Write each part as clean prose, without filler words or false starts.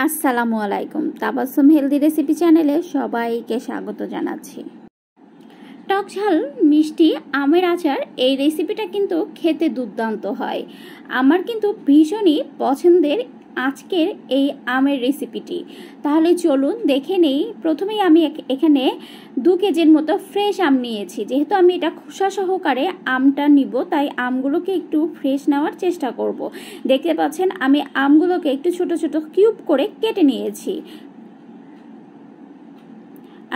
আসসালামু আলাইকুম। Tabassum healthy recipe চ্যানেলে সবাইকে স্বাগত জানাচ্ছি। টক ঝাল মিষ্টি আমের আচার এই রেসিপিটা কিন্তু খেতে দুর্দান্ত হয়। আমার কিন্তু ভীষণই পছন্দের আজকের এই আমের রেসিপিটি। তাহলে চলুন দেখে নেই। প্রথমেই আমি এখানে 2 কেজির মতো ফ্রেশ আম নিয়েছি। যেহেতু আমি এটা খোসা সহকারে আমটা নিব, তাই আমগুলোকে একটু ফ্রেশ নেওয়ার চেষ্টা করব। দেখতে পাচ্ছেন আমি আমগুলোকে একটু ছোট ছোট কিউব করে কেটে নিয়েছি।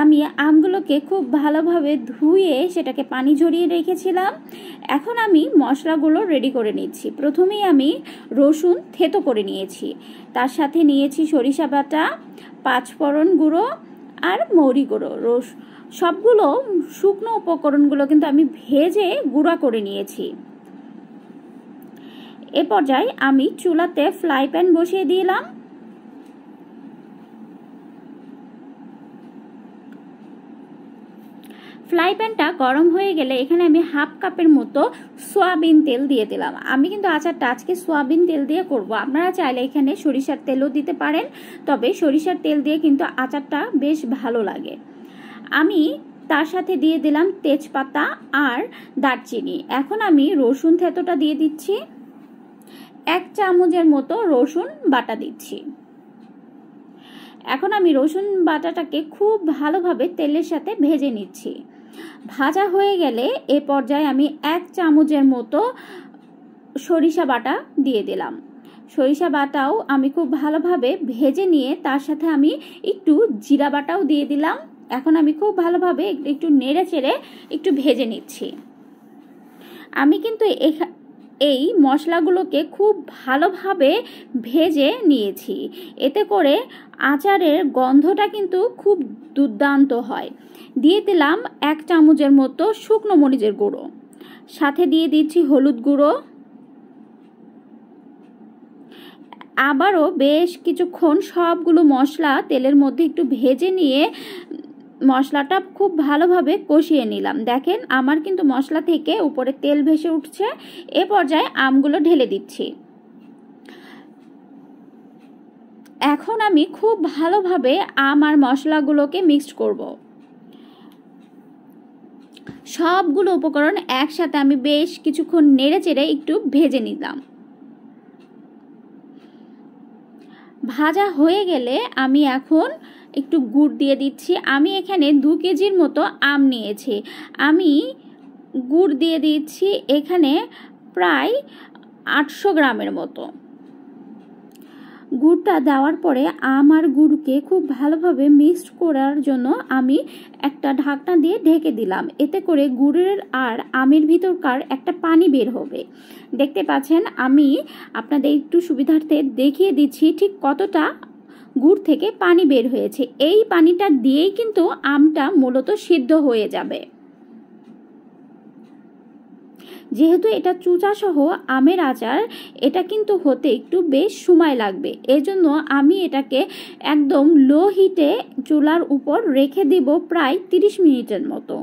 আমি আমগুলোকে খুব ভালোভাবে ধুয়ে সেটাকে পানি ঝরিয়ে রেখেছিলাম। এখন আমি মশলাগুলো রেডি করে নিচ্ছি। প্রথমেই আমি রসুন থেতো করে নিয়েছি, তার সাথে নিয়েছি সরিষা বাটা, 5 ফোড়ন গুঁড়ো আর মৌরি গুঁড়ো। সবগুলো শুকনো উপকরণগুলো কিন্তু আমি ভেজে গুঁড়া করে নিয়েছি। এ পর্যায়ে আমি চুলাতে ফ্রাই প্যান বসিয়ে দিলাম। ফ্রাই প্যানটা গরম হয়ে গেলে এখানে আমি হাফ কাপের মতো সয়াবিন তেল দিয়ে দিলাম। আমি কিন্তু আচারটা আজকে সয়াবিন তেল দিয়ে করব। আপনারা চাইলে এখানে সরিষার তেলও দিতে পারেন, তবে সরিষার তেল দিয়ে কিন্তু আচারটা বেশ ভালো লাগে। আমি তার সাথে দিয়ে দিলাম তেজপাতা আর দারচিনি। এখন আমি রসুন থেতোটা দিয়ে দিচ্ছি। 1 চামচের মতো রসুন বাটা দিচ্ছি। এখন আমি রসুন বাটাটাকে খুব ভালোভাবে তেলের সাথে ভেজে নিচ্ছি। ভাজা হয়ে গেলে এ পর্যায়ে আমি 1 চামচের মতো সরিষা বাটা দিয়ে দিলাম। সরিষা বাটাও আমি খুব ভালোভাবে ভেজে নিয়ে তার সাথে আমি একটু জিরা বাটাও দিয়ে দিলাম। এখন আমি খুব ভালোভাবে একটু নেড়ে চেড়ে একটু ভেজে নিচ্ছি। আমি কিন্তু এই মশলাগুলোকে খুব ভালোভাবে ভেজে নিয়েছি। এতে করে আচারের গন্ধটা কিন্তু খুব দুর্দান্ত হয়। দিয়ে দিলাম 1 চামচের মতো শুকনো মরিচের গুঁড়ো, সাথে দিয়ে দিচ্ছি হলুদ গুঁড়ো। আবারও বেশ কিছুক্ষণ সবগুলো মশলা তেলের মধ্যে একটু ভেজে নিয়ে মশলাটা খুব ভালোভাবে কষিয়ে নিলাম। দেখেন আমার কিন্তু মশলা থেকে উপরে তেল ভেসে উঠছে। এ পর্যায়ে আমগুলো ঢেলে দিচ্ছি। এখন আমি খুব ভালোভাবে আম আর মশলাগুলোকে মিক্সড করব। সবগুলো উপকরণ একসাথে আমি বেশ কিছুক্ষণ নেড়ে চেড়ে একটু ভেজে নিলাম। ভাজা হয়ে গেলে আমি এখন একটু গুড় দিয়ে দিচ্ছি। আমি এখানে 2 কেজির মতো আম নিয়েছি। আমি গুড় দিয়ে দিচ্ছি এখানে প্রায় 800 গ্রামের মতো। গুড়টা দেওয়ার পরে আম আর গুড়কে খুব ভালোভাবে মিক্সড করার জন্য আমি একটা ঢাকনা দিয়ে ঢেকে দিলাম। এতে করে গুড়ের আর আমের ভিতরকার একটা পানি বের হবে। দেখতে পাচ্ছেন আমি আপনাদের একটু সুবিধার্থে দেখিয়ে দিচ্ছি ঠিক কতটা গুড় থেকে পানি বের হয়েছে। এই পানিটা দিয়েই কিন্তু আমটা মূলত সিদ্ধ হয়ে যাবে। যেহেতু এটা চুচা সহ আমের আচার, এটা কিন্তু হতে একটু বেশ সময় লাগবে। এজন্য আমি এটাকে একদম লো হিটে চুলার উপর রেখে দেব প্রায় 30 মিনিটের মতো,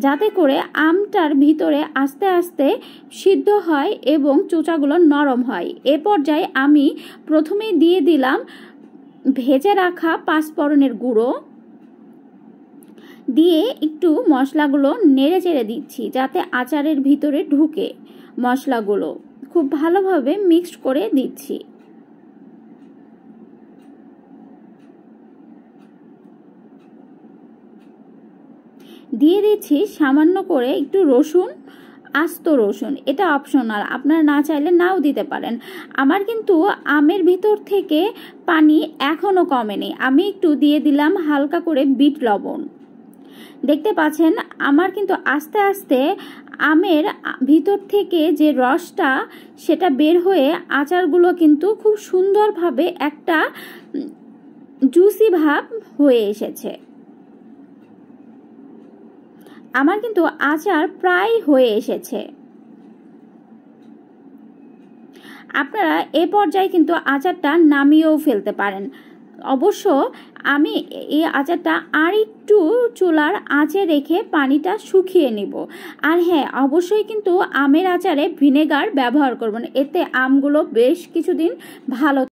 যাতে করে আমটার ভিতরে আস্তে আস্তে সিদ্ধ হয় এবং চোচাগুলো নরম হয়। এ পর্যায়ে আমি প্রথমেই দিয়ে দিলাম ভেজে রাখা 5 ফোড়নের গুঁড়ো, দিয়ে একটু মশলাগুলো নেড়ে চেড়ে দিচ্ছি যাতে আচারের ভিতরে ঢুকে। মশলাগুলো খুব ভালোভাবে মিক্সড করে দিচ্ছি। দিয়ে দিচ্ছি সামান্য করে একটু রসুন, আস্ত রসুন। এটা অপশনাল, আপনারা না চাইলে নাও দিতে পারেন। আমার কিন্তু আমের ভিতর থেকে পানি এখনো কমেনি। আমি একটু দিয়ে দিলাম হালকা করে বিট লবণ। দেখতে পাচ্ছেন আমার কিন্তু আস্তে আস্তে আমের ভিতর থেকে যে রসটা সেটা বের হয়ে আচারগুলো কিন্তু খুব সুন্দরভাবে একটা জুসি ভাব হয়ে এসেছে। আমার কিন্তু আচার প্রায় হয়ে এসেছে। আপনারা এ পর্যায়ে কিন্তু আচারটা নামিয়েও ফেলতে পারেন। অবশ্য আমি এই আচারটা আর একটু চুলার আঁচে রেখে পানিটা শুকিয়ে নিব। আর হ্যাঁ, অবশ্যই কিন্তু আমের আচারে ভিনেগার ব্যবহার করবেন, এতে আমগুলো বেশ কিছুদিন ভালো